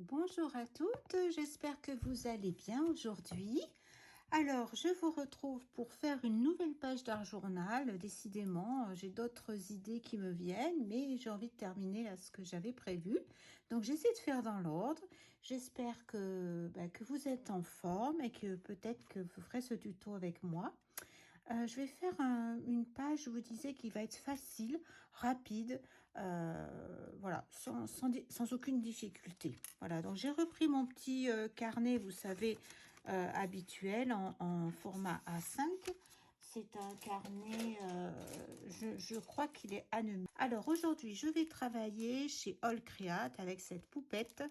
Bonjour à toutes, j'espère que vous allez bien aujourd'hui. Alors, je vous retrouve pour faire une nouvelle page d'art journal. Décidément, j'ai d'autres idées qui me viennent, mais j'ai envie de terminer là ce que j'avais prévu. Donc, j'essaie de faire dans l'ordre. J'espère que vous êtes en forme et que peut-être que vous ferez ce tuto avec moi. Je vais faire une page, je vous disais, qui va être facile, rapide, voilà, sans aucune difficulté. Voilà, donc j'ai repris mon petit carnet, vous savez, habituel en format A5. C'est un carnet, je crois qu'il est anonyme. Alors aujourd'hui, je vais travailler chez All Create avec cette poupette.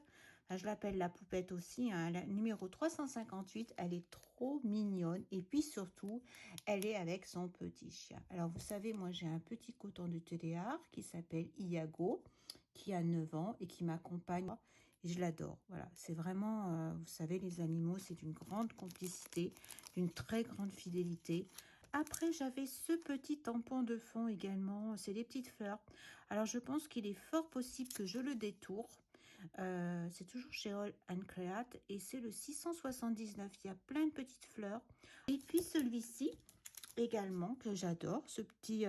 Enfin, je l'appelle la poupette aussi, hein, la numéro 358. Elle est trop mignonne. Et puis surtout, elle est avec son petit chien. Alors, vous savez, moi, j'ai un petit coton de téléard qui s'appelle Iago, qui a 9 ans et qui m'accompagne. Et je l'adore. Voilà, c'est vraiment, vous savez, les animaux, c'est d'une grande complicité, d'une très grande fidélité. Après, j'avais ce petit tampon de fond également. C'est des petites fleurs. Alors, je pense qu'il est fort possible que je le détourne. C'est toujours chez All Create et c'est le 679. Il y a plein de petites fleurs. Et puis celui-ci également que j'adore, ce petit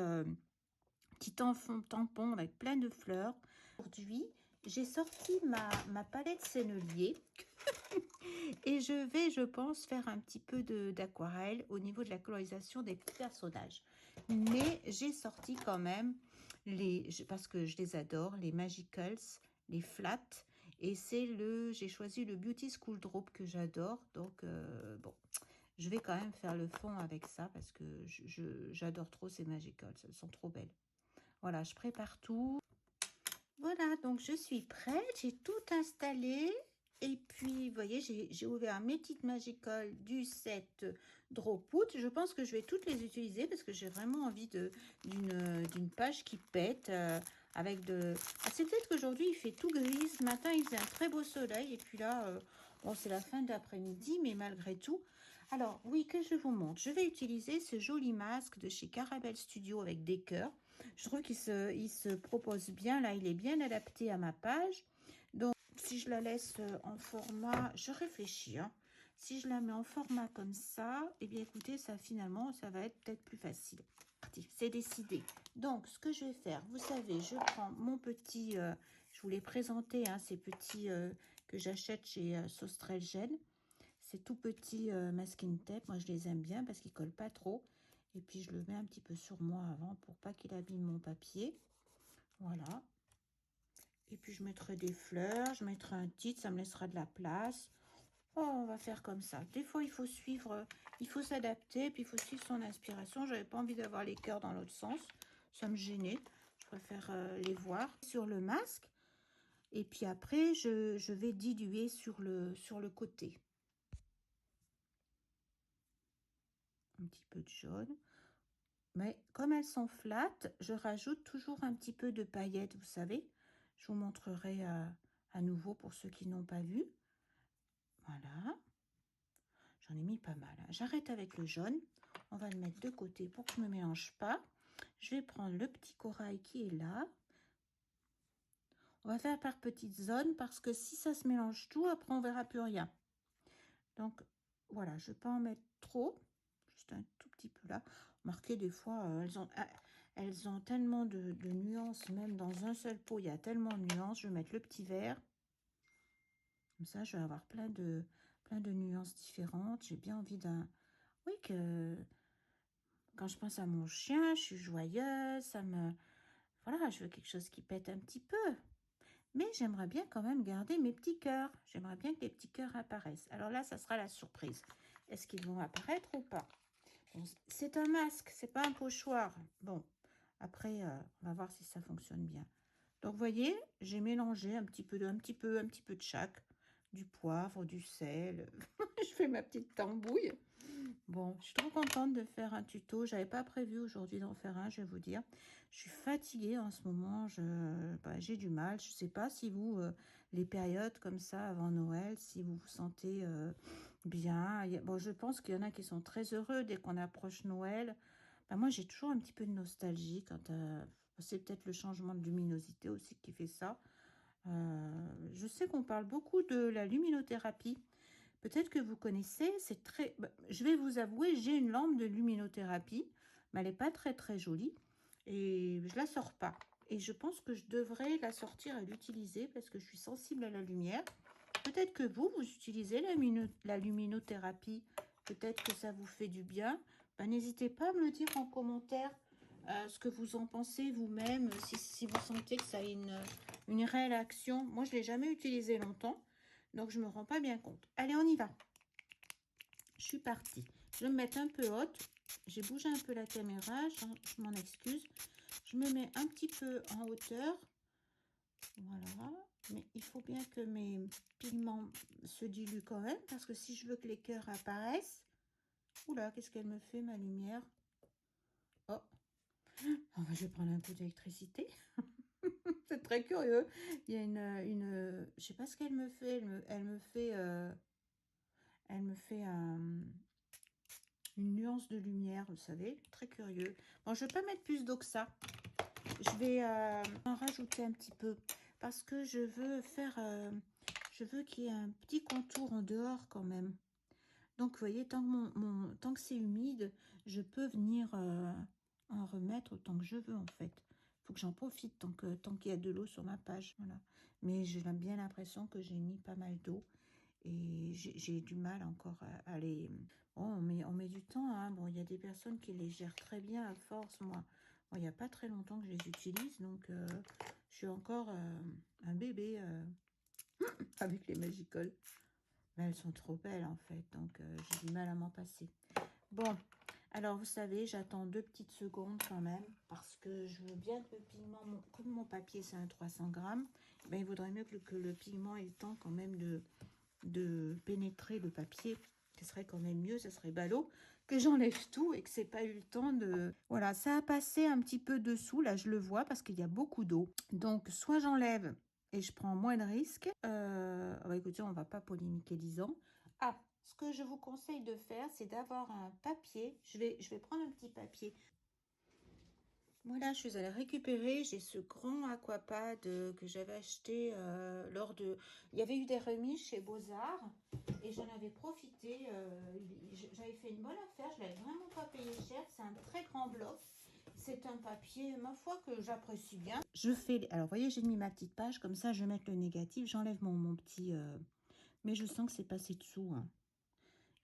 tampon avec plein de fleurs. Aujourd'hui, j'ai sorti ma palette Sennelier et je pense, faire un petit peu d'aquarelle au niveau de la colorisation des personnages. Mais j'ai sorti quand même, parce que je les adore, les Magicals, les Flats. Et j'ai choisi le Beauty School Drop que j'adore. Donc, bon, je vais quand même faire le fond avec ça parce que j'adore trop ces Magicals. Elles sont trop belles. Voilà, je prépare tout. Voilà, donc je suis prête. J'ai tout installé. Et puis, vous voyez, j'ai ouvert mes petites Magical du set Drawpout. Je pense que je vais toutes les utiliser parce que j'ai vraiment envie d'une page qui pète avec de... Ah, c'est peut-être qu'aujourd'hui, il fait tout gris. Ce matin, il faisait un très beau soleil. Et puis là, bon, c'est la fin d'après-midi, mais malgré tout... Alors, oui, que je vous montre. Je vais utiliser ce joli masque de chez Caramel Studio avec des cœurs. Je trouve il se propose bien. Là, il est bien adapté à ma page. Donc, si je la laisse en format, je réfléchis, hein. Si je la mets en format comme ça, eh bien, écoutez, finalement, ça va être peut-être plus facile. C'est décidé. Donc, ce que je vais faire, vous savez, je prends mon petit, je vous l'ai présenté, hein, ces petits que j'achète chez Sostrelgen. Ces tout petits masking tape, moi, je les aime bien parce qu'ils ne collent pas trop. Et puis, je le mets un petit peu sur moi avant pour pas qu'il abîme mon papier. Voilà. Et puis, je mettrai des fleurs, je mettrai un titre, ça me laissera de la place. Oh, on va faire comme ça. Des fois, il faut suivre, il faut s'adapter, puis il faut suivre son inspiration. J'avais pas envie d'avoir les cœurs dans l'autre sens. Ça me gênait. Je préfère les voir sur le masque. Et puis après, je vais diluer sur le côté. Un petit peu de jaune. Mais comme elles sont flattes, je rajoute toujours un petit peu de paillettes, vous savez. Je vous montrerai à nouveau pour ceux qui n'ont pas vu. Voilà. J'en ai mis pas mal, hein. J'arrête avec le jaune. On va le mettre de côté pour que je ne me mélange pas. Je vais prendre le petit corail qui est là. On va faire par petites zones parce que si ça se mélange tout, après on verra plus rien. Donc voilà, je ne vais pas en mettre trop. Juste un tout petit peu là. Marquez des fois, elles ont tellement de nuances, même dans un seul pot, il y a tellement de nuances. Je vais mettre le petit vert. Comme ça, je vais avoir plein de nuances différentes. J'ai bien envie d'un... Oui, quand je pense à mon chien, je suis joyeuse. Voilà, je veux quelque chose qui pète un petit peu. Mais j'aimerais bien quand même garder mes petits cœurs. J'aimerais bien que les petits cœurs apparaissent. Alors là, ça sera la surprise. Est-ce qu'ils vont apparaître ou pas? Bon, c'est un masque, c'est pas un pochoir. Bon, après, on va voir si ça fonctionne bien. Donc, vous voyez, j'ai mélangé un petit peu de chaque. Du poivre, du sel. Je fais ma petite tambouille. Bon, je suis trop contente de faire un tuto. J'avais pas prévu aujourd'hui d'en faire un, je vais vous dire. Je suis fatiguée en ce moment. J'ai du mal. Je sais pas si vous, les périodes comme ça avant Noël, si vous vous sentez bien. Bon, je pense qu'il y en a qui sont très heureux dès qu'on approche Noël. Moi, j'ai toujours un petit peu de nostalgie quand... c'est peut-être le changement de luminosité aussi qui fait ça. Je sais qu'on parle beaucoup de la luminothérapie. Peut-être que vous connaissez, c'est très... je vais vous avouer, j'ai une lampe de luminothérapie, mais elle n'est pas très très jolie et je la sors pas. Et je pense que je devrais la sortir et l'utiliser parce que je suis sensible à la lumière. Peut-être que vous utilisez la luminothérapie. Peut-être que ça vous fait du bien. N'hésitez pas à me le dire en commentaire ce que vous en pensez vous-même, si vous sentez que ça a une réelle action. Moi, je ne l'ai jamais utilisé longtemps, donc je ne me rends pas bien compte. Allez, on y va. Je suis partie. Je vais me mettre un peu haute. J'ai bougé un peu la caméra, je m'en excuse. Je me mets un petit peu en hauteur. Voilà. Mais il faut bien que mes pigments se diluent quand même, parce que si je veux que les cœurs apparaissent... Oula, qu'est-ce qu'elle me fait, ma lumière? Oh, je vais prendre un peu d'électricité. C'est très curieux. Il y a je sais pas ce qu'elle me fait. Elle me fait une nuance de lumière, vous savez. Très curieux. Bon, je vais pas mettre plus d'eau que ça. Je vais en rajouter un petit peu parce que je veux faire... je veux qu'il y ait un petit contour en dehors quand même. Donc, vous voyez, tant que c'est humide, je peux venir en remettre autant que je veux, en fait. Il faut que j'en profite tant qu'il y a de l'eau sur ma page. Voilà. Mais j'ai bien l'impression que j'ai mis pas mal d'eau. Et j'ai du mal encore à les... Bon, on met du temps, hein. Bon, il y a des personnes qui les gèrent très bien à force. Moi, il n'y a pas très longtemps que je les utilise. Donc, je suis encore un bébé avec les Magicoles. Mais elles sont trop belles en fait, donc j'ai du mal à m'en passer. Bon, alors vous savez, j'attends 2 petites secondes quand même, parce que je veux bien que le pigment, comme mon papier c'est un 300 grammes, ben, il vaudrait mieux que le pigment ait le temps quand même de pénétrer le papier. Ce serait quand même mieux, ça serait ballot, que j'enlève tout et que c'est pas eu le temps de... Voilà, ça a passé un petit peu dessous, là je le vois, parce qu'il y a beaucoup d'eau. Donc, soit j'enlève et je prends moins de risques. Écoutez, on va pas polémiquer 10 ans. Ah, ce que je vous conseille de faire, c'est d'avoir un papier. Je vais prendre un petit papier. Voilà, je suis allée récupérer. J'ai ce grand aquapad que j'avais acheté lors de... Il y avait eu des remises chez Beaux-Arts et j'en avais profité. J'avais fait une bonne affaire. Je ne l'avais vraiment pas payé cher. C'est un très grand bloc. C'est un papier, ma foi, que j'apprécie bien. Je fais... Alors, vous voyez, j'ai mis ma petite page. Comme ça, je vais mettre le négatif. J'enlève mon petit... Mais je sens que c'est passé dessous. Hein.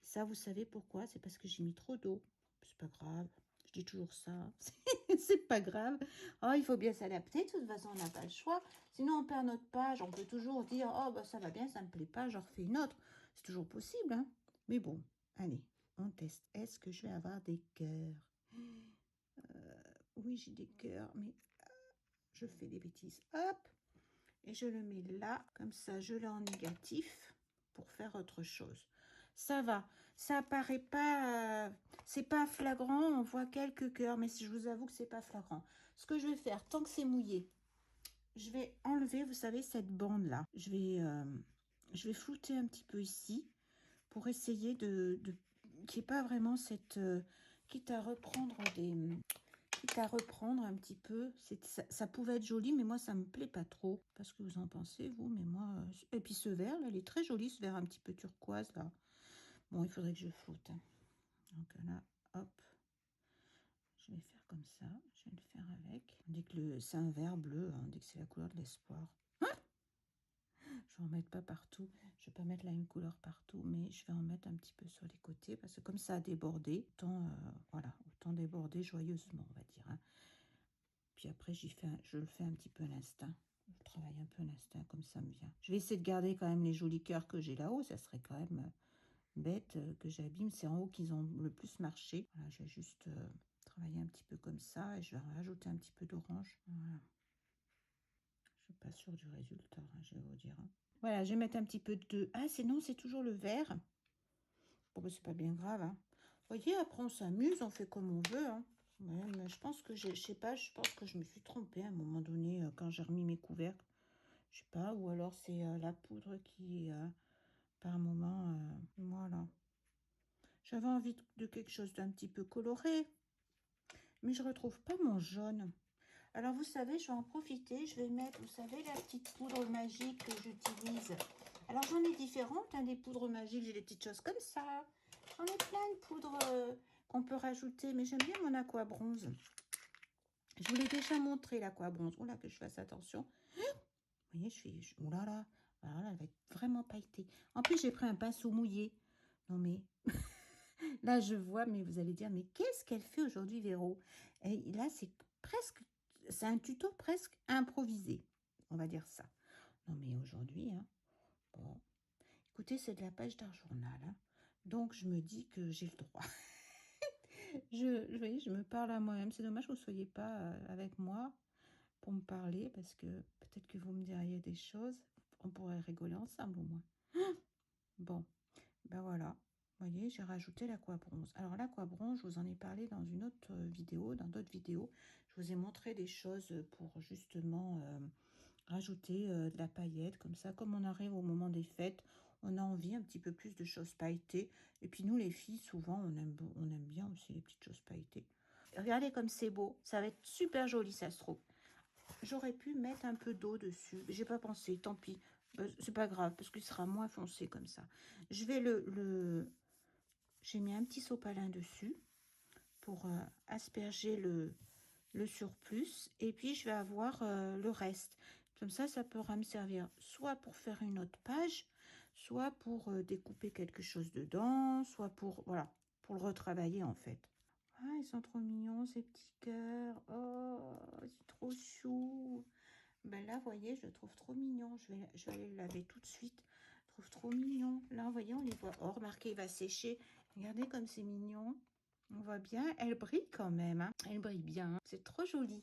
Ça, vous savez pourquoi? C'est parce que j'ai mis trop d'eau. C'est pas grave. Je dis toujours ça. C'est pas grave. Oh, il faut bien s'adapter. De toute façon, on n'a pas le choix. Sinon, on perd notre page. On peut toujours dire, oh, bah, ça va bien, ça me plaît pas, j'en refais une autre. C'est toujours possible. Hein. Mais bon, allez, on teste. Est-ce que je vais avoir des cœurs? Oui, j'ai des cœurs, mais je fais des bêtises. Hop. Et je le mets là. Comme ça, je l'ai en négatif pour faire autre chose. Ça va. Ça apparaît pas... c'est pas flagrant. On voit quelques cœurs, mais je vous avoue que c'est pas flagrant. Ce que je vais faire, tant que c'est mouillé, je vais enlever, vous savez, cette bande-là. Je vais flouter un petit peu ici pour essayer qu'il n'y ait pas vraiment cette... quitte à reprendre un petit peu. Ça pouvait être joli, mais moi, ça me plaît pas trop. Pas ce que vous en pensez, vous, mais moi... Et puis ce vert, là, il est très joli, ce vert un petit peu turquoise, là. Bon, il faudrait que je floute. Hein. Donc là, hop. Je vais faire comme ça. Je vais le faire avec. Dès que c'est un vert bleu, hein, dès que c'est la couleur de l'espoir. Je vais en mettre pas partout. Je vais pas mettre la même couleur partout, mais je vais en mettre un petit peu sur les côtés parce que comme ça a débordé, autant déborder joyeusement, on va dire. Hein. Puis après, je le fais un petit peu à l'instinct. Je travaille un peu à l'instinct, comme ça me vient. Je vais essayer de garder quand même les jolis cœurs que j'ai là-haut. Ça serait quand même bête que j'abîme. C'est en haut qu'ils ont le plus marché. Voilà, je vais juste travailler un petit peu comme ça et je vais rajouter un petit peu d'orange. Voilà. Je suis pas sûre du résultat, hein, je vais vous dire. Hein. Voilà, je vais mettre un petit peu de... Ah, non, c'est toujours le vert. Bon, ben, c'est pas bien grave. Hein. Vous voyez, après, on s'amuse, on fait comme on veut. Hein. Ouais, mais je pense que je sais pas, je pense que je me suis trompée à un moment donné quand j'ai remis mes couvercles. Je sais pas, ou alors c'est la poudre qui, par moment, voilà. J'avais envie de quelque chose d'un petit peu coloré, mais je retrouve pas mon jaune. Alors, vous savez, je vais en profiter. Je vais mettre, vous savez, la petite poudre magique que j'utilise. Alors, j'en ai différentes, hein, des poudres magiques. J'ai des petites choses comme ça. J'en ai plein de poudres qu'on peut rajouter. Mais j'aime bien mon aqua bronze. Je vous l'ai déjà montré, l'aqua bronze. Oh là, que je fasse attention. Vous voyez, oh là là. Alors là, elle va être vraiment pailletée. En plus, j'ai pris un pinceau mouillé. Non, mais... Là, je vois, mais vous allez dire, mais qu'est-ce qu'elle fait aujourd'hui, Véro? Et là, c'est presque... C'est un tuto presque improvisé. On va dire ça. Non, mais aujourd'hui, hein, bon... Écoutez, c'est de la page d'un journal. Hein. Donc, je me dis que j'ai le droit. Vous voyez, je me parle à moi-même. C'est dommage que vous ne soyez pas avec moi pour me parler, parce que peut-être que vous me diriez des choses. On pourrait rigoler ensemble au moins. Bon, ben voilà. Vous voyez, j'ai rajouté l'aqua bronze. Alors l'aqua bronze, je vous en ai parlé dans une autre vidéo, dans d'autres vidéos. Je vous ai montré des choses pour justement rajouter de la paillette, comme ça. Comme on arrive au moment des fêtes, on a envie un petit peu plus de choses pailletées. Et puis nous, les filles, souvent, on aime bien aussi les petites choses pailletées. Regardez comme c'est beau. Ça va être super joli, ça se trouve. J'aurais pu mettre un peu d'eau dessus. J'ai pas pensé, tant pis. C'est pas grave, parce qu'il sera moins foncé comme ça. Je vais J'ai mis un petit sopalin dessus pour asperger le surplus. Et puis, je vais avoir le reste. Comme ça pourra me servir soit pour faire une autre page, soit pour découper quelque chose dedans, soit pour, voilà, pour le retravailler en fait. Ah, ils sont trop mignons, ces petits cœurs. Oh, c'est trop chou. Ben là, vous voyez, je le trouve trop mignon. Je vais aller le laver tout de suite. Je le trouve trop mignon. Là, vous voyez, on les voit. Oh, remarquez, il va sécher. Regardez comme c'est mignon. On voit bien. Elle brille quand même. Hein. Elle brille bien. Hein. C'est trop joli.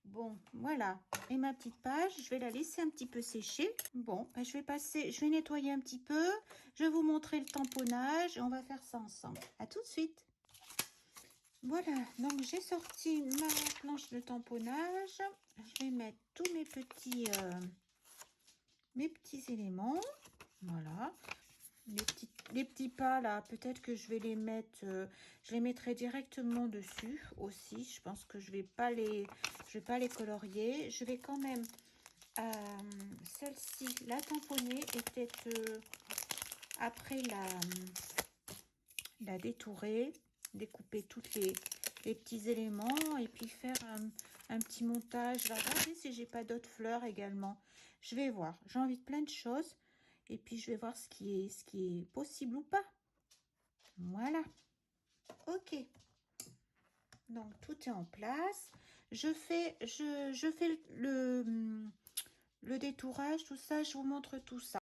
Bon, voilà. Et ma petite page, je vais la laisser un petit peu sécher. Bon, ben, je vais nettoyer un petit peu. Je vais vous montrer le tamponnage et on va faire ça ensemble. À tout de suite. Voilà, donc j'ai sorti ma planche de tamponnage. Je vais mettre tous mes petits éléments. Voilà. Les petits pas là, peut-être que je vais les mettre, je les mettrai directement dessus aussi. Je pense que je vais pas les colorier. Je vais quand même celle-ci la tamponner et peut-être après la détourer, découper toutes les petits éléments et puis faire un petit montage. Je vais regarder si j'ai pas d'autres fleurs également. Je vais voir. J'ai envie de plein de choses et puis je vais voir ce qui est possible ou pas. Voilà. Ok. Donc tout est en place. Je fais le détourage, tout ça. Je vous montre tout ça.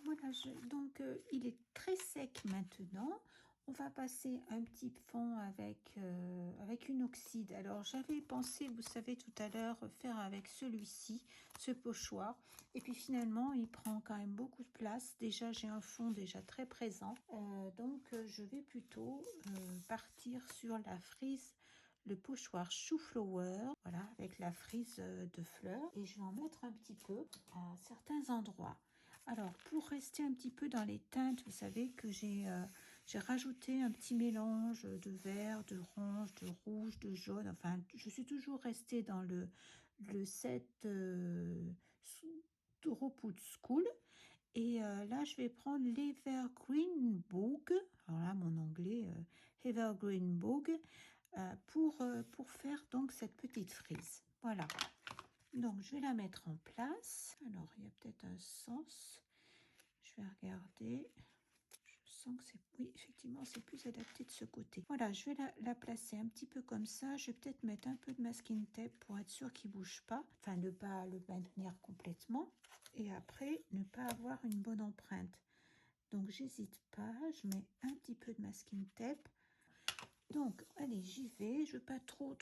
Voilà, donc il est très sec maintenant. On va passer un petit fond avec une oxyde. Alors j'avais pensé, vous savez tout à l'heure, faire avec celui-ci, ce pochoir. Et puis finalement, il prend quand même beaucoup de place. Déjà, j'ai un fond déjà très présent. Donc je vais plutôt partir sur la frise, le pochoir chou flower, voilà, avec la frise de fleurs. Et je vais en mettre un petit peu à certains endroits. Alors, pour rester un petit peu dans les teintes, vous savez que j'ai rajouté un petit mélange de vert, de orange, de rouge, de jaune. Enfin, je suis toujours restée dans le set Doropout School. Et là, je vais prendre l'Evergreen Boog. Alors là, mon anglais, Evergreen Boog, pour faire donc cette petite frise. Voilà. Donc, je vais la mettre en place. Alors, il y a peut-être un sens. Je vais regarder. Je sens que c'est... Oui, effectivement, c'est plus adapté de ce côté. Voilà, je vais la placer un petit peu comme ça. Je vais peut-être mettre un peu de masking tape pour être sûr qu'il ne bouge pas. Enfin, ne pas le maintenir complètement. Et après, ne pas avoir une bonne empreinte. Donc, j'hésite pas, je mets un petit peu de masking tape. Donc, allez, j'y vais. Je veux pas trop.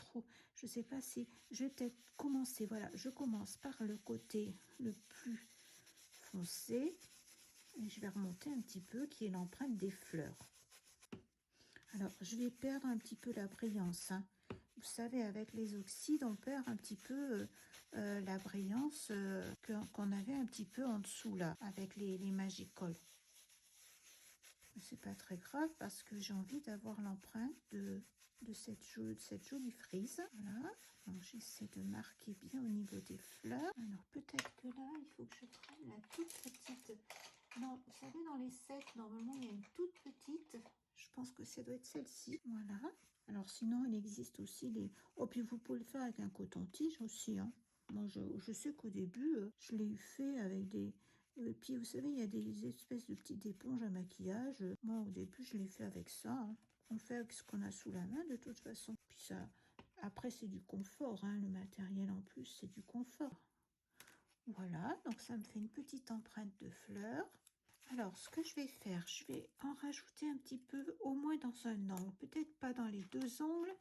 Je sais pas si je vais peut-être commencer. Voilà, je commence par le côté le plus foncé. Et je vais remonter un petit peu, qui est l'empreinte des fleurs. Alors, je vais perdre un petit peu la brillance, hein. Vous savez, avec les oxydes, on perd un petit peu la brillance qu'on avait un petit peu en dessous, là, avec les Magicoll. C'est pas très grave parce que j'ai envie d'avoir l'empreinte de cette jolie frise. Voilà, donc j'essaie de marquer bien au niveau des fleurs. Alors peut-être que là, il faut que je prenne la toute petite. Non, vous savez, dans les sets, normalement, il y a une toute petite. Je pense que ça doit être celle-ci. Voilà. Alors sinon, il existe aussi les... Oh, puis vous pouvez le faire avec un coton-tige aussi, hein. Moi, je sais qu'au début, je l'ai fait avec des... puis vous savez, il y a des espèces de petites éponges à maquillage. Moi, au début, je l'ai fait avec ça, hein. On fait avec ce qu'on a sous la main, de toute façon. Puis ça... Après, c'est du confort, hein. Le matériel, en plus, c'est du confort. Voilà, donc ça me fait une petite empreinte de fleurs. Alors, ce que je vais faire, je vais en rajouter un petit peu, au moins dans un angle. Peut-être pas dans les deux ongles,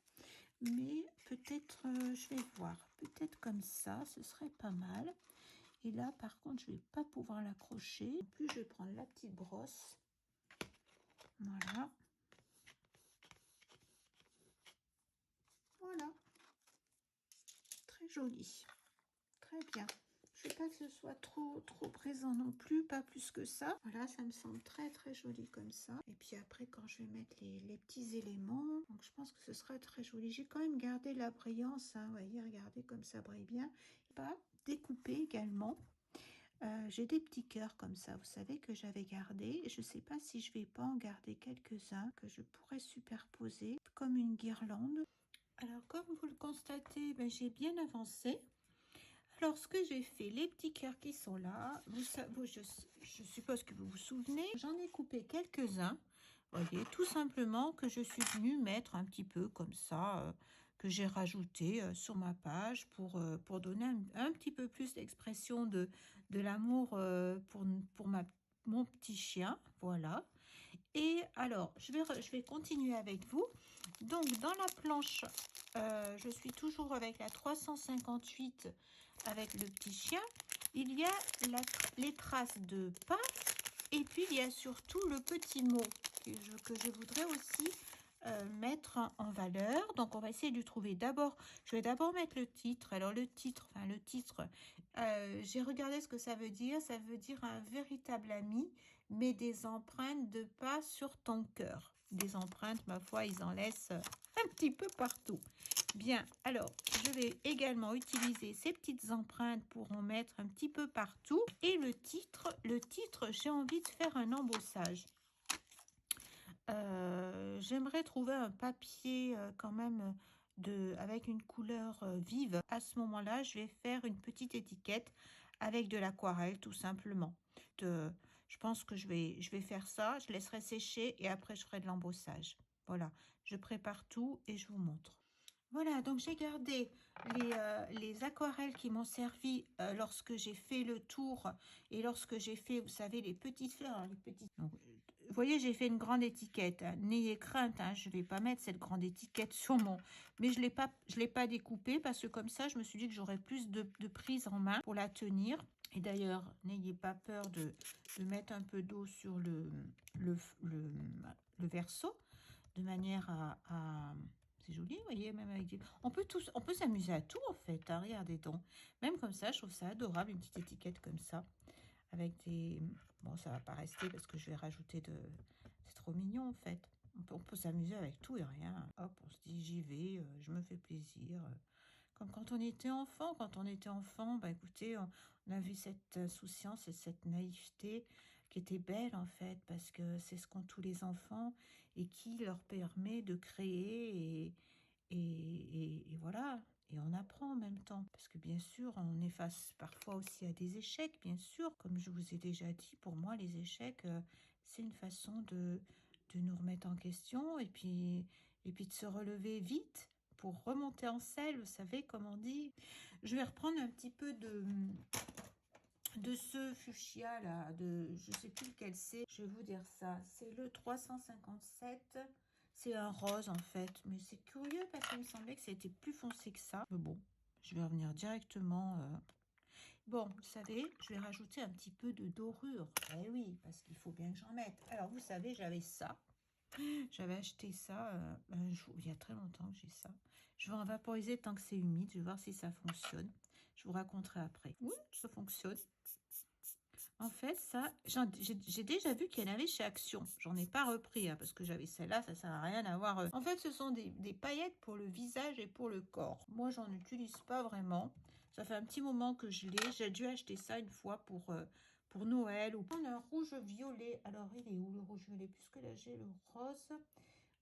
mais peut-être, je vais voir. Peut-être comme ça, ce serait pas mal. Et là, par contre, je vais pas pouvoir l'accrocher. En plus, je vais prendre la petite brosse. Voilà. Voilà. Très joli. Très bien. Je ne veux pas que ce soit trop présent non plus, pas plus que ça. Voilà, ça me semble très joli comme ça. Et puis après, quand je vais mettre les petits éléments, donc je pense que ce sera très joli. J'ai quand même gardé la brillance, hein. Vous voyez, regardez comme ça brille bien. Pas découpé également. J'ai des petits cœurs comme ça, vous savez, que j'avais gardé. Je ne sais pas si je vais pas en garder quelques-uns que je pourrais superposer comme une guirlande. Alors, comme vous le constatez, ben, j'ai bien avancé. Alors, ce que j'ai fait, les petits cœurs qui sont là, je suppose que vous vous souvenez, j'en ai coupé quelques-uns, voyez, tout simplement que je suis venue mettre un petit peu comme ça, que j'ai rajouté sur ma page pour donner un petit peu plus d'expression de l'amour pour mon petit chien, voilà. Et alors, je vais continuer avec vous. Donc, dans la planche, je suis toujours avec la 358 avec le petit chien. Il y a les traces de pas et puis il y a surtout le petit mot que je voudrais aussi mettre en valeur. Donc, on va essayer de trouver d'abord. Je vais d'abord mettre le titre. Alors, le titre, j'ai regardé ce que ça veut dire. Ça veut dire un véritable ami, mais des empreintes de pas sur ton cœur. Des empreintes, ma foi, ils en laissent un petit peu partout. Bien, alors, je vais également utiliser ces petites empreintes pour en mettre un petit peu partout. Et le titre, j'ai envie de faire un embossage. J'aimerais trouver un papier quand même avec une couleur vive. À ce moment-là, je vais faire une petite étiquette avec de l'aquarelle tout simplement. Je pense que je vais faire ça. Je laisserai sécher et après je ferai de l'embossage. Voilà, je prépare tout et je vous montre. Voilà, donc j'ai gardé les aquarelles qui m'ont servi lorsque j'ai fait le tour et lorsque j'ai fait, vous savez, les petites fleurs. Donc, vous voyez, j'ai fait une grande étiquette, hein. N'ayez crainte, hein, je ne vais pas mettre cette grande étiquette sur mon... Mais je ne l'ai pas découpée parce que comme ça, je me suis dit que j'aurais plus de prise en main pour la tenir. Et d'ailleurs, n'ayez pas peur de mettre un peu d'eau sur le verso de manière à c'est joli, vous voyez, même avec des... On peut s'amuser à tout, en fait, hein, regardez donc. Même comme ça, je trouve ça adorable, une petite étiquette comme ça, avec des... Bon, ça va pas rester parce que je vais rajouter de... C'est trop mignon, en fait. On peut s'amuser avec tout et rien. Hop, on se dit, j'y vais, je me fais plaisir. Comme quand on était enfant. Quand on était enfant, bah, écoutez, on avait cette insouciance et cette naïveté qui était belle, en fait, parce que c'est ce qu'ont tous les enfants et qui leur permet de créer et voilà. Et on apprend en même temps. Parce que bien sûr, on est face parfois aussi à des échecs, bien sûr. Comme je vous ai déjà dit, pour moi, les échecs, c'est une façon de nous remettre en question et puis de se relever vite pour remonter en selle, vous savez, comme on dit. Je vais reprendre un petit peu de ce fuchsia là, de je sais plus lequel c'est, je vais vous dire ça, c'est le 357, c'est un rose en fait, mais c'est curieux parce qu'il me semblait que c'était plus foncé que ça, mais bon, je vais revenir directement. Bon, vous savez, je vais rajouter un petit peu de dorure, eh oui, parce qu'il faut bien que j'en mette. Alors vous savez, j'avais ça, j'avais acheté ça un jour, il y a très longtemps que j'ai ça. Je vais en vaporiser tant que c'est humide, je vais voir si ça fonctionne. Je vous raconterai après. Oui, ça fonctionne. En fait, ça, j'ai déjà vu qu'il y en avait chez Action. J'en ai pas repris, hein, parce que j'avais celle-là, ça sert à rien à voir. En fait, ce sont des paillettes pour le visage et pour le corps. Moi, j'en utilise pas vraiment. Ça fait un petit moment que je l'ai. J'ai dû acheter ça une fois pour Noël. Ou un rouge violet. Alors, il est où le rouge violet? Puisque là, j'ai le rose.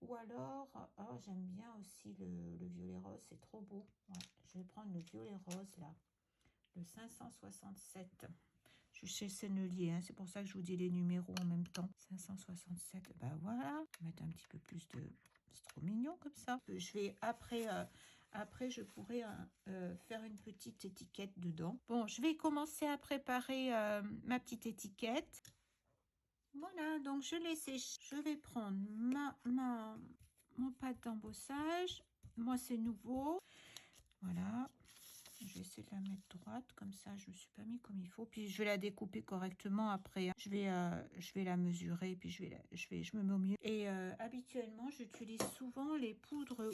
Ou alors, oh, j'aime bien aussi le violet rose. C'est trop beau. Ouais, je vais prendre le violet rose, là. Le 567. Je suis chez Sennelier, hein, c'est pour ça que je vous dis les numéros en même temps. 567, bah voilà. Je vais mettre un petit peu plus de... C'est trop mignon comme ça. Je vais après je pourrai faire une petite étiquette dedans. Bon, je vais commencer à préparer ma petite étiquette. Voilà, donc je l'ai séché. Je vais prendre mon pâte d'embossage. Moi, c'est nouveau. Voilà. Je vais essayer de la mettre droite, comme ça je ne me suis pas mis comme il faut. Puis je vais la découper correctement après, hein. Je vais la mesurer, puis je me mets au milieu. Et habituellement, j'utilise souvent les poudres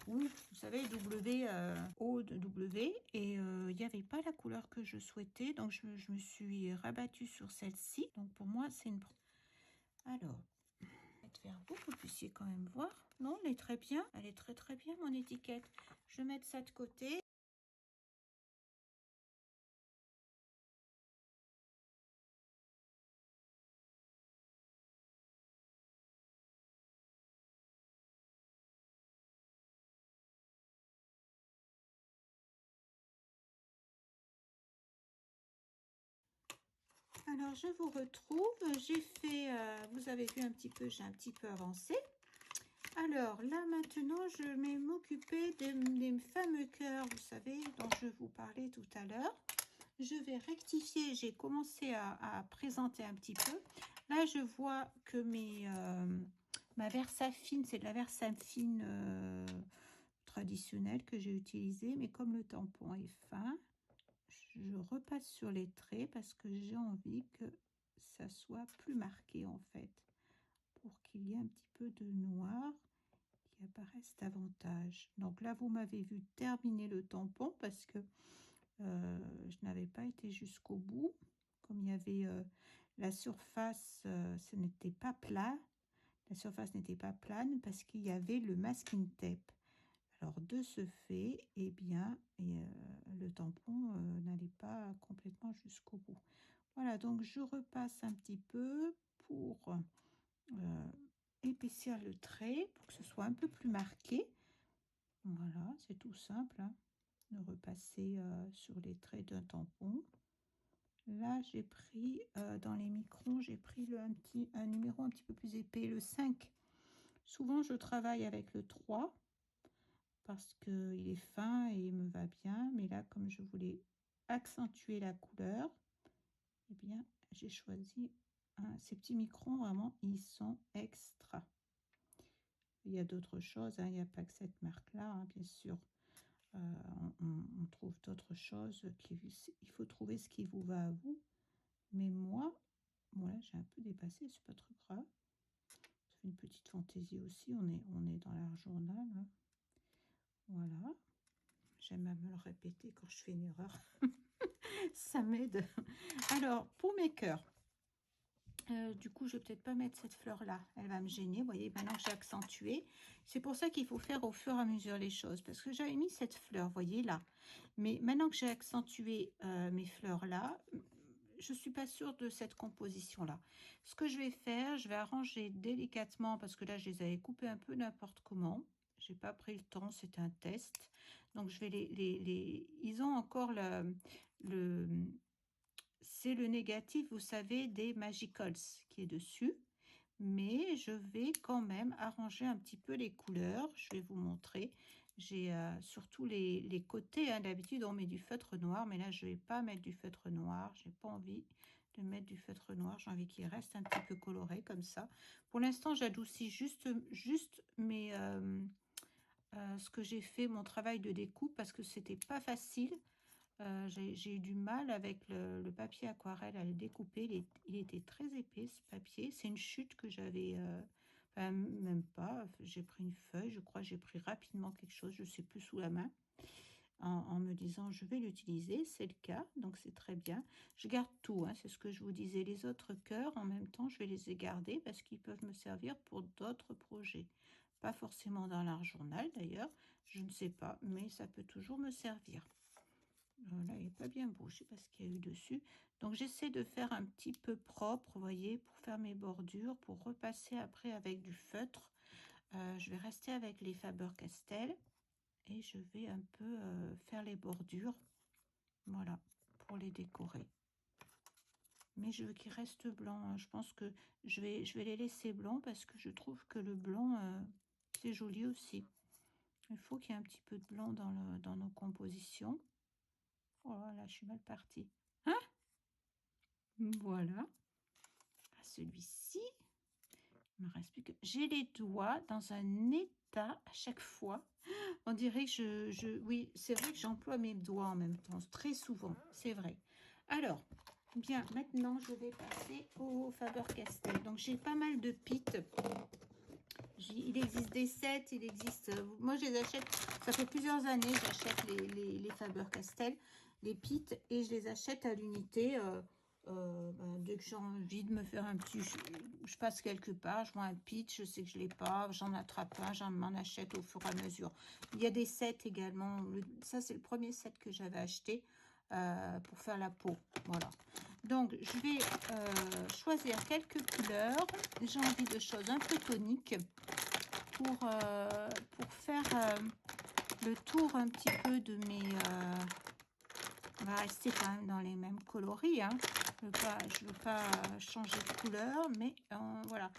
ou vous savez, O de W. Et il n'y avait pas la couleur que je souhaitais, donc je me suis rabattue sur celle-ci. Donc pour moi, c'est une... Alors, vers vous, que vous puissiez quand même voir. Non, elle est très bien. Elle est très très bien, mon étiquette. Je vais mettre ça de côté. Alors, je vous retrouve. J'ai fait, vous avez vu un petit peu, j'ai un petit peu avancé. Alors, là, maintenant, je vais m'occuper des fameux cœurs, vous savez, dont je vous parlais tout à l'heure. Je vais rectifier, j'ai commencé à présenter un petit peu. Là, je vois que ma Versafine, c'est de la Versafine traditionnelle que j'ai utilisée, mais comme le tampon est fin, je repasse sur les traits parce que j'ai envie que ça soit plus marqué en fait, pour qu'il y ait un petit peu de noir qui apparaisse davantage. Donc là, vous m'avez vu terminer le tampon parce que je n'avais pas été jusqu'au bout. Comme il y avait la surface, ce n'était pas plat. La surface n'était pas plane parce qu'il y avait le masking tape. Alors, de ce fait, eh bien, le tampon n'allait pas complètement jusqu'au bout. Voilà, donc je repasse un petit peu pour épaissir le trait, pour que ce soit un peu plus marqué. Voilà, c'est tout simple, hein, de repasser sur les traits d'un tampon. Là, j'ai pris, dans les microns, j'ai pris un numéro un petit peu plus épais, le 5. Souvent, je travaille avec le 3. Parce qu'il est fin et il me va bien. Mais là, comme je voulais accentuer la couleur, eh bien, j'ai choisi ces petits microns. Vraiment, ils sont extra. Il y a d'autres choses, hein, il n'y a pas que cette marque-là, hein, bien sûr. On trouve d'autres choses. Il faut trouver ce qui vous va à vous. Mais moi, voilà, j'ai un peu dépassé, c'est pas trop grave. Ça fait une petite fantaisie aussi. On est dans l'art journal, hein. Voilà. J'aime à me le répéter quand je fais une erreur. Ça m'aide. Alors, pour mes cœurs, du coup, je vais peut-être pas mettre cette fleur-là. Elle va me gêner. Vous voyez, maintenant que j'ai accentué. C'est pour ça qu'il faut faire au fur et à mesure les choses. Parce que j'avais mis cette fleur, vous voyez, là. Mais maintenant que j'ai accentué mes fleurs-là, je suis pas sûre de cette composition-là. Ce que je vais faire, je vais arranger délicatement, parce que là, je les avais coupées un peu n'importe comment. J'ai pas pris le temps, c'est un test. Donc, je vais ils ont encore c'est le négatif, vous savez, des Magicals qui est dessus. mais je vais quand même arranger un petit peu les couleurs. Je vais vous montrer. J'ai surtout les côtés, hein. D'habitude, on met du feutre noir, mais là, je vais pas mettre du feutre noir. J'ai pas envie de mettre du feutre noir. J'ai envie qu'il reste un petit peu coloré comme ça. Pour l'instant, j'adoucis juste ce que j'ai fait, mon travail de découpe, parce que c'était pas facile. J'ai eu du mal avec le papier aquarelle à le découper. Il était très épais, ce papier. C'est une chute que j'avais... enfin, même pas. J'ai pris une feuille. Je crois que j'ai pris rapidement quelque chose. Je ne sais plus sous la main. En me disant, je vais l'utiliser. C'est le cas. Donc, c'est très bien. Je garde tout. Hein, c'est ce que je vous disais. Les autres cœurs, en même temps, je vais les garder parce qu'ils peuvent me servir pour d'autres projets. Pas forcément dans l'art journal, d'ailleurs. Je ne sais pas. Mais ça peut toujours me servir. Là, il n'est pas bien beau, je ne sais pas ce qu'il y a eu dessus. Donc, j'essaie de faire un petit peu propre, vous voyez, pour faire mes bordures, pour repasser après avec du feutre. Je vais rester avec les Faber-Castell et je vais un peu faire les bordures, voilà, pour les décorer. Mais je veux qu'ils restent blancs, hein. Je pense que je vais les laisser blancs parce que je trouve que le blanc, c'est joli aussi. Il faut qu'il y ait un petit peu de blanc dans nos compositions. Oh là, je suis mal partie. Hein? Voilà. Celui-ci, il me reste plus que... J'ai les doigts dans un état à chaque fois. On dirait que oui, c'est vrai que j'emploie mes doigts en même temps, très souvent, c'est vrai. Alors, bien, maintenant, je vais passer au Faber-Castell. Donc, j'ai pas mal de pits. Il existe des sets, il existe... moi, je les achète, ça fait plusieurs années, j'achète les Faber-Castell, les pits, et je les achète à l'unité. Dès que j'ai envie de me faire un petit... Je passe quelque part, je vois un pitch, je sais que je ne l'ai pas, j'en attrape un, j'en m'en achète au fur et à mesure. Il y a des sets également. Ça, c'est le premier set que j'avais acheté pour faire la peau. Voilà. Donc, je vais choisir quelques couleurs. J'ai envie de choses un peu toniques pour faire le tour un petit peu de mes... on va rester quand même dans les mêmes coloris, hein. Je veux pas changer de couleur, mais voilà.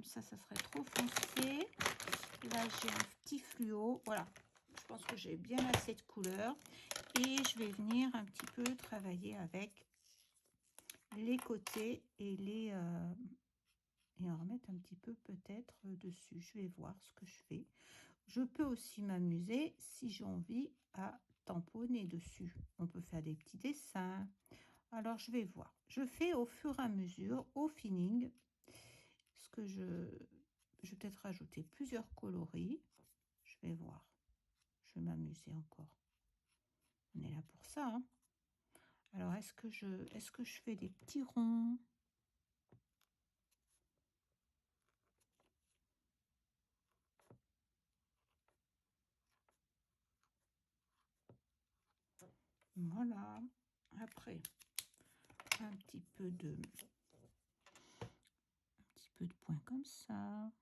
Ça serait trop foncé. Là, j'ai un petit fluo. Voilà. Je pense que j'ai bien assez de couleurs. Et je vais venir un petit peu travailler avec les côtés et en remettre un petit peu peut-être dessus. Je vais voir ce que je fais. Je peux aussi m'amuser, si j'ai envie, à tamponner dessus. On peut faire des petits dessins. Alors, je vais voir. Je fais au fur et à mesure, au feeling, ce que je vais peut-être rajouter plusieurs coloris. Je vais voir. Je vais m'amuser encore. On est là pour ça, hein. Alors, est-ce que je fais des petits ronds? Voilà. Après, un petit peu de points comme ça.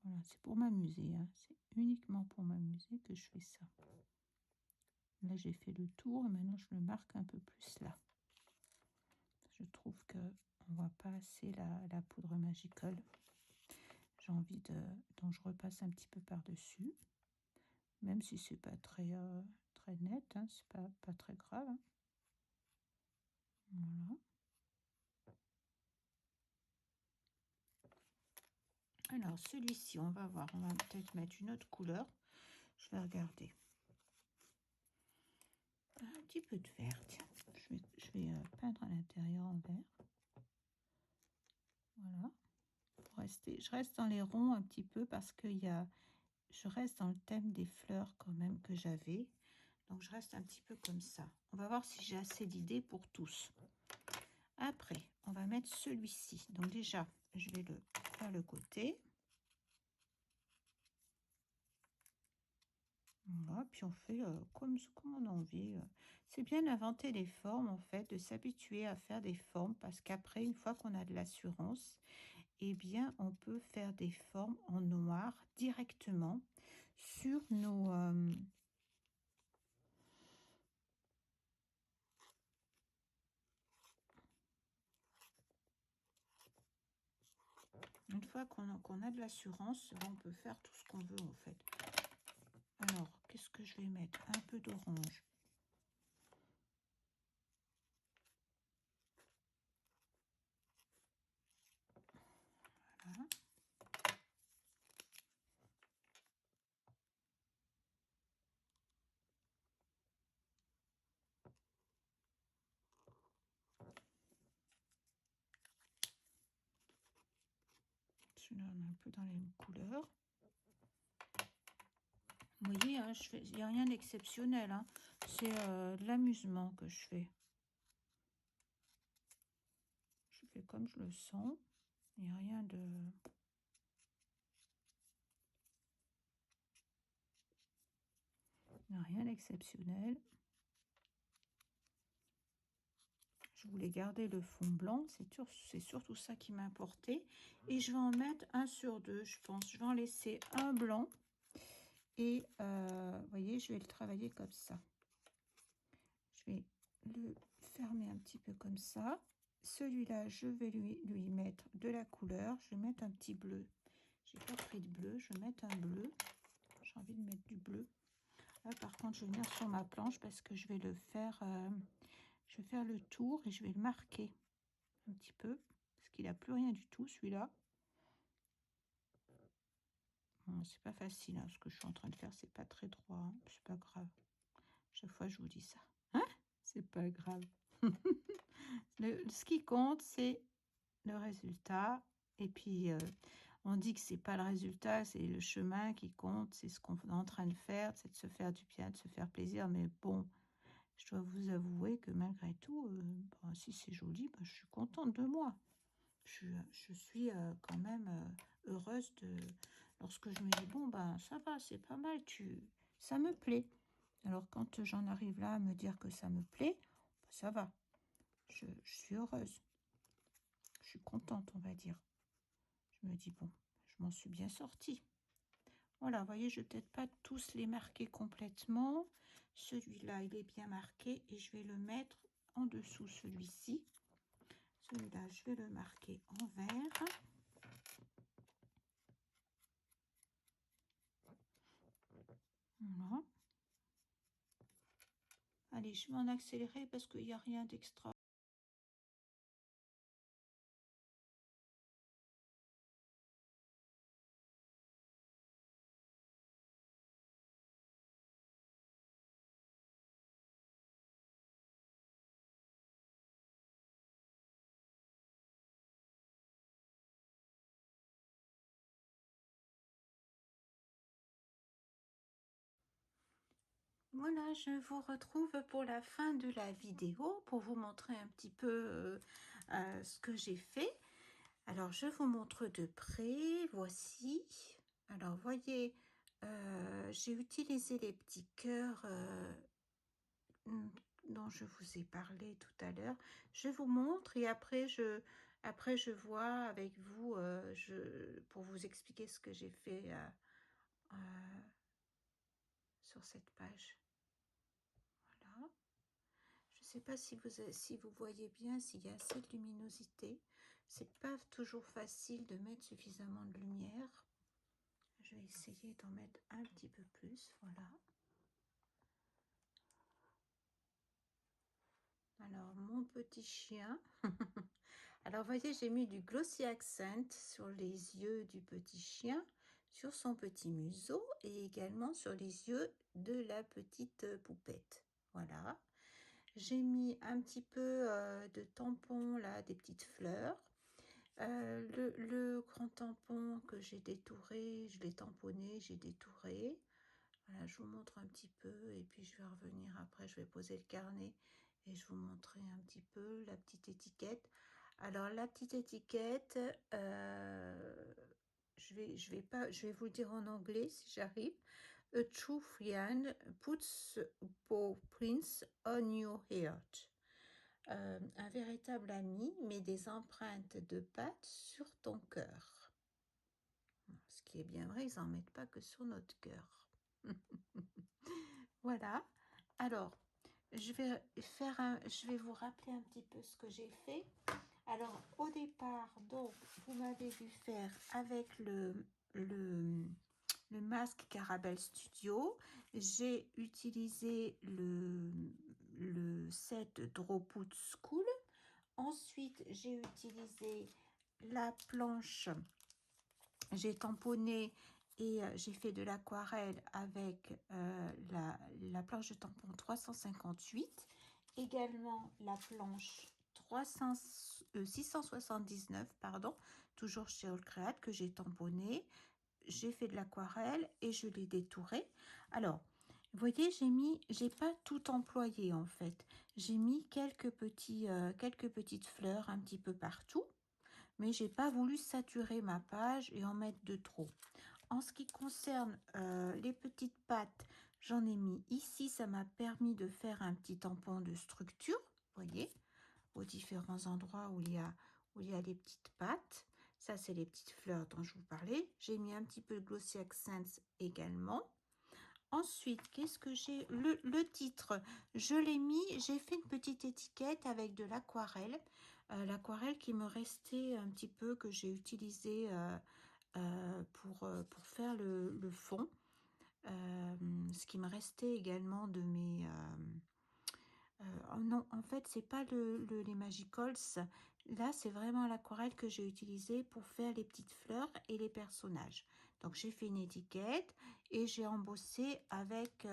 Voilà, c'est pour m'amuser, hein. C'est uniquement pour m'amuser que je fais ça. Là, j'ai fait le tour et maintenant je le marque un peu plus là. Je trouve que on voit pas assez la poudre Magical. J'ai envie donc je repasse un petit peu par-dessus, même si c'est pas très net, hein, c'est pas très grave, hein. Voilà. Alors celui-ci, on va voir, on va peut-être mettre une autre couleur. Je vais regarder. Un petit peu de vert, tiens. Je vais peindre à l'intérieur en vert. Voilà. Je reste dans les ronds un petit peu parce que je reste dans le thème des fleurs quand même que j'avais. Donc, je reste un petit peu comme ça. On va voir si j'ai assez d'idées pour tous. Après, on va mettre celui-ci. Donc, déjà, je vais le faire le côté. Voilà, puis on fait comme on a envie. C'est bien d'inventer des formes, en fait, de s'habituer à faire des formes parce qu'après, une fois qu'on a de l'assurance, eh bien, on peut faire des formes en noir directement sur Une fois qu'on a de l'assurance, on peut faire tout ce qu'on veut en fait. Alors, qu'est-ce que je vais mettre? Un peu d'orange. Voilà. Je donne un peu dans les mêmes couleurs. Vous voyez, hein, il n'y a rien d'exceptionnel. Hein. C'est de l'amusement que je fais. Je fais comme je le sens. Il n'y a rien de... Il n'y a rien d'exceptionnel. Je voulais garder le fond blanc. C'est surtout ça qui m'a importé. Et je vais en mettre un sur deux, je pense. Je vais en laisser un blanc. Et vous voyez, je vais le travailler comme ça. Je vais le fermer un petit peu comme ça. Celui-là, je vais lui mettre de la couleur. Je vais mettre un petit bleu. J'ai pas pris de bleu. Je vais mettre un bleu. J'ai envie de mettre du bleu. Là, par contre, je vais venir sur ma planche parce que je vais le faire. Je vais faire le tour et je vais le marquer un petit peu parce qu'il n'a plus rien du tout, celui-là. Bon, c'est pas facile, hein, ce que je suis en train de faire. C'est pas très droit. Hein, c'est pas grave. Chaque fois, je vous dis ça. Hein? C'est pas grave. Ce qui compte, c'est le résultat. Et puis, on dit que c'est pas le résultat, c'est le chemin qui compte. C'est ce qu'on est en train de faire, c'est de se faire du bien, de se faire plaisir. Mais bon, je dois vous avouer que malgré tout, ben, si c'est joli, ben, je suis contente de moi. Je suis quand même heureuse de... Lorsque je me dis, bon, ben ça va, c'est pas mal, ça me plaît. Alors, quand j'en arrive là à me dire que ça me plaît, ben, ça va. Je suis heureuse. Je suis contente, on va dire. Je me dis, bon, je m'en suis bien sortie. Voilà, vous voyez, je ne vais peut-être pas tous les marquer complètement. Celui-là, il est bien marqué et je vais le mettre en dessous celui-ci. Celui-là, je vais le marquer en vert. Voilà. Allez, je vais en accélérer parce qu'il n'y a rien d'extra. Voilà, je vous retrouve pour la fin de la vidéo pour vous montrer un petit peu ce que j'ai fait. Alors, je vous montre de près. Voici. Alors, voyez, j'ai utilisé les petits cœurs dont je vous ai parlé tout à l'heure. Je vous montre et après je vois avec vous pour vous expliquer ce que j'ai fait euh, sur cette page. Voilà. Je ne sais pas si vous voyez bien, s'il y a assez de luminosité. C'est pas toujours facile de mettre suffisamment de lumière. Je vais essayer d'en mettre un petit peu plus. Voilà. Alors, mon petit chien. Alors, voyez, j'ai mis du glossy accent sur les yeux du petit chien, sur son petit museau et également sur les yeux de la petite poupette. Voilà. J'ai mis un petit peu de tampon, là, des petites fleurs. Le grand tampon que j'ai détouré, je l'ai tamponné, j'ai détouré. Voilà, je vous montre un petit peu et puis je vais revenir après, je vais poser le carnet et je vous montrer un petit peu la petite étiquette. Alors la petite étiquette, je vais vous le dire en anglais si j'arrive. A true friend puts paw prints on your heart. Un véritable ami met des empreintes de pattes sur ton cœur. Ce qui est bien vrai, ils n'en mettent pas que sur notre cœur. Voilà. Alors, je vais vous rappeler un petit peu ce que j'ai fait. Alors, au départ, donc, vous m'avez vu faire avec le masque Caramel Studio. J'ai utilisé le set Drawwood School. Ensuite, j'ai utilisé la planche, j'ai tamponné et j'ai fait de l'aquarelle avec la planche de tampon 358. Également la planche 679, pardon, toujours chez All Create, que j'ai tamponné. J'ai fait de l'aquarelle et je l'ai détouré. Alors, vous voyez, j'ai pas tout employé en fait. J'ai mis quelques petites fleurs un petit peu partout, mais j'ai pas voulu saturer ma page et en mettre de trop. En ce qui concerne les petites pattes, j'en ai mis ici. Ça m'a permis de faire un petit tampon de structure, vous voyez, aux différents endroits où il y a les petites pattes. Ça, c'est les petites fleurs dont je vous parlais. J'ai mis un petit peu de Glossy Accents également. Ensuite, qu'est-ce que j'ai? Le titre, je l'ai mis, j'ai fait une petite étiquette avec de l'aquarelle. L'aquarelle qui me restait un petit peu, que j'ai utilisé pour faire le fond. Ce qui me restait également de mes... oh non, en fait, c'est pas les Magicals. Là, c'est vraiment l'aquarelle que j'ai utilisée pour faire les petites fleurs et les personnages. Donc, j'ai fait une étiquette et j'ai embossé avec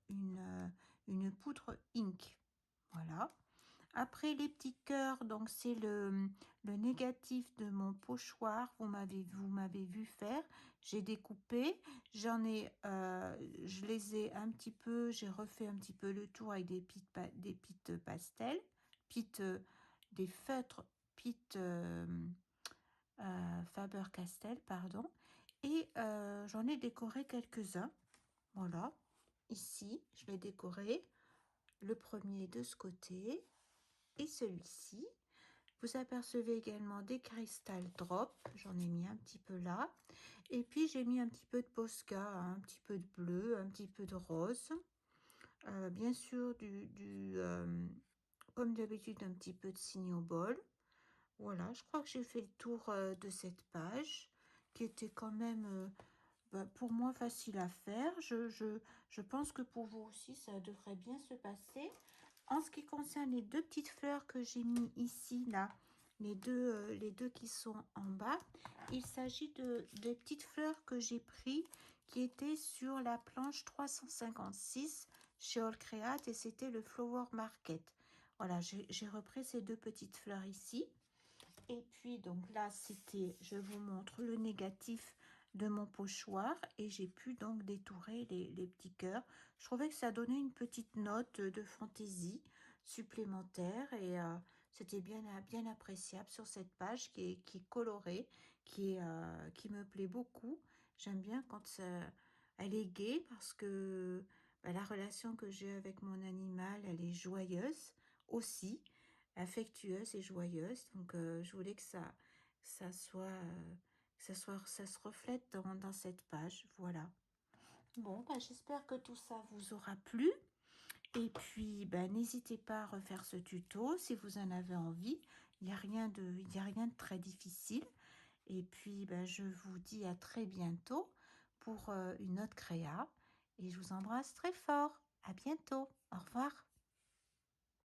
une poudre ink. Voilà. Après, les petits cœurs, donc c'est le négatif de mon pochoir. Vous m'avez vu faire. J'ai découpé. Je les ai un petit peu, j'ai refait un petit peu le tour avec des pites pastels, des feutres Faber-Castell, pardon. Et j'en ai décoré quelques-uns. Voilà. Ici, je l'ai décoré. Le premier de ce côté et celui-ci. Vous apercevez également des Crystal Drop, j'en ai mis un petit peu là. Et puis j'ai mis un petit peu de Posca, hein, un petit peu de bleu, un petit peu de rose. Bien sûr, comme d'habitude, un petit peu de Signobol. Voilà, je crois que j'ai fait le tour de cette page, qui était quand même, pour moi, facile à faire. Je pense que pour vous aussi, ça devrait bien se passer. En ce qui concerne les deux petites fleurs que j'ai mis ici, là, les deux qui sont en bas, il s'agit de petites fleurs que j'ai pris, qui étaient sur la planche 356 chez All Create, et c'était le Flower Market. Voilà, j'ai repris ces deux petites fleurs ici. Et puis, donc là, c'était, je vous montre le négatif de mon pochoir et j'ai pu donc détourer les petits cœurs. Je trouvais que ça donnait une petite note de fantaisie supplémentaire et c'était bien appréciable sur cette page qui est colorée, qui me plaît beaucoup. J'aime bien quand elle est gaie parce que la relation que j'ai avec mon animal, elle est joyeuse aussi, affectueuse et joyeuse. Donc, je voulais ça soit, ça se reflète dans cette page. Voilà. Bon, j'espère que tout ça vous aura plu. Et puis, n'hésitez pas à refaire ce tuto si vous en avez envie. Il y a rien de très difficile. Et puis, je vous dis à très bientôt pour une autre créa. Et je vous embrasse très fort. À bientôt. Au revoir.